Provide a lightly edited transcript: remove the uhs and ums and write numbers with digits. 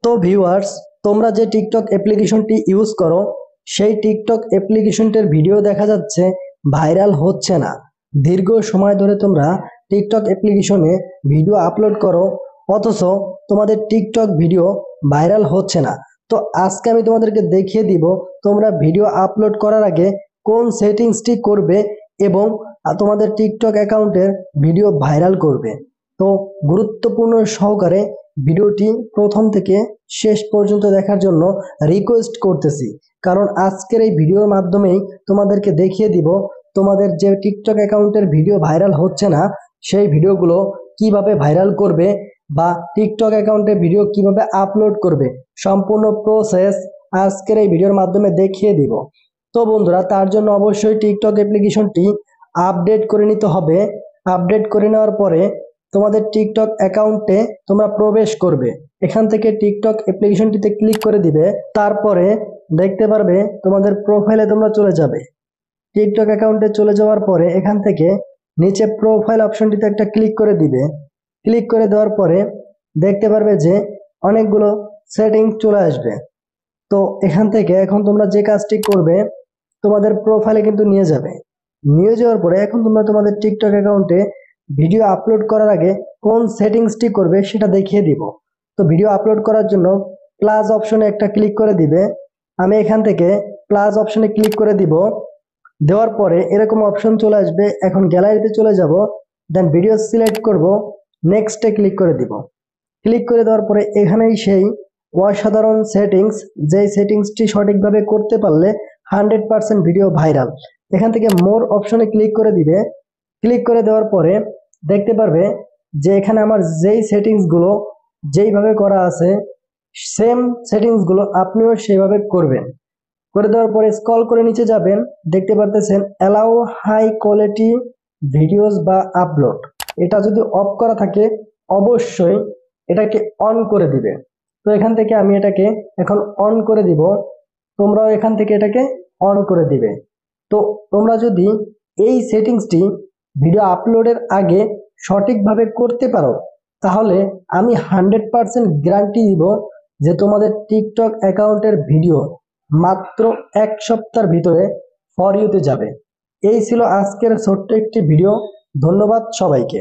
তো ভিউয়ার্স, তোমরা যে টিকটক অ্যাপ্লিকেশনটি ইউজ করো সেই টিকটক অ্যাপ্লিকেশনটির ভিডিও দেখা যাচ্ছে ভাইরাল হচ্ছে না। দীর্ঘ সময় ধরে তোমরা টিকটক অ্যাপ্লিকেশনে ভিডিও আপলোড করো, অথচ তোমাদের টিকটক ভিডিও ভাইরাল হচ্ছে না। তো আজকে আমি তোমাদেরকে দেখিয়ে দিব তোমরা ভিডিও আপলোড করার আগে কোন সেটিংসটি করবে এবং তোমাদের টিকটক অ্যাকাউন্টের ভিডিও ভাইরাল করবে। তো গুরুত্বপূর্ণ সহকারে ভিডিওটি প্রথম থেকে শেষ পর্যন্ত দেখার জন্য রিকোয়েস্ট করতেছি, কারণ আজকের এই ভিডিওর মাধ্যমেই তোমাদেরকে দেখিয়ে দিব তোমাদের যে টিকটক অ্যাকাউন্টের ভিডিও ভাইরাল হচ্ছে না সেই ভিডিওগুলো কিভাবে ভাইরাল করবে বা টিকটক অ্যাকাউন্টে ভিডিও কিভাবে আপলোড করবে। সম্পূর্ণ প্রসেস আজকের এই ভিডিওর মাধ্যমে দেখিয়ে দিব। তো বন্ধুরা, তার জন্য অবশ্যই টিকটক অ্যাপ্লিকেশনটি আপডেট করে নিতে হবে। আপডেট করে নেওয়ার পরে তোমাদের টিকটক অ্যাকাউন্টে তোমরা প্রবেশ করবে। এখান থেকে টিকটক অ্যাপ্লিকেশনটিতে ক্লিক করে দিবে। তারপরে দেখতে পারবে তোমাদের প্রোফাইলে তোমরা চলে যাবে। টিকটক অ্যাকাউন্টে চলে যাওয়ার পরে এখান থেকে নিচে প্রোফাইল অপশনটিতে একটা ক্লিক করে দিবে। ক্লিক করে দেওয়ার পরে দেখতে পারবে যে অনেকগুলো সেটিংস চলে আসবে। তো এখান থেকে এখন তোমরা যে কাজটি করবে, তোমাদের প্রোফাইলে কিন্তু নিয়ে যাবে। নিয়ে যাওয়ার পরে এখন তোমরা তোমাদের টিকটক অ্যাকাউন্টে ভিডিও আপলোড করার আগে কোন সেটিংসটি করবে সেটা দেখিয়ে দিব। তো ভিডিও আপলোড করার জন্য প্লাস অপশনে একটা ক্লিক করে দিবে। আমি এখান থেকে প্লাস অপশনে ক্লিক করে দিব। দেওয়ার পরে এরকম অপশন চলে আসবে। এখন গ্যালারিতে চলে যাব, দেন ভিডিও সিলেক্ট করব, নেক্সটে ক্লিক করে দিব। ক্লিক করে দেওয়ার পরে এখানেই সেই অসাধারণ সেটিংস, যেই সেটিংসটি সঠিকভাবে করতে পারলে 100% ভিডিও ভাইরাল। এখান থেকে মোর অপশনে ক্লিক করে দিবে। ক্লিক করে দেওয়ার পরে দেখতে পারবে যে এখানে আমার যেই সেটিংসগুলো যেইভাবে করা আছে সেম সেটিংসগুলো আপনিও সেইভাবে করবেন। করে দেওয়ার পরে স্ক্রল করে নিচে যাবেন, দেখতে পারতেছেন অ্যালাউ হাই কোয়ালিটি ভিডিওস বা আপলোড। এটা যদি অফ করা থাকে অবশ্যই এটাকে অন করে দিবে। তো এখান থেকে আমি এটাকে এখন অন করে দিব, তোমরাও এখান থেকে এটাকে অন করে দিবে। তো তোমরা যদি এই সেটিংসটি ভিডিও আপলোডের আগে সঠিকভাবে করতে পারো তাহলে আমি 100% গ্যারান্টি দিব যে তোমাদের টিকটক অ্যাকাউন্টের ভিডিও মাত্র 1 সপ্তাহের ভিতরে ফর ইউতে যাবে। এই ছিল আজকের ছোট্ট একটি ভিডিও। ধন্যবাদ সবাইকে।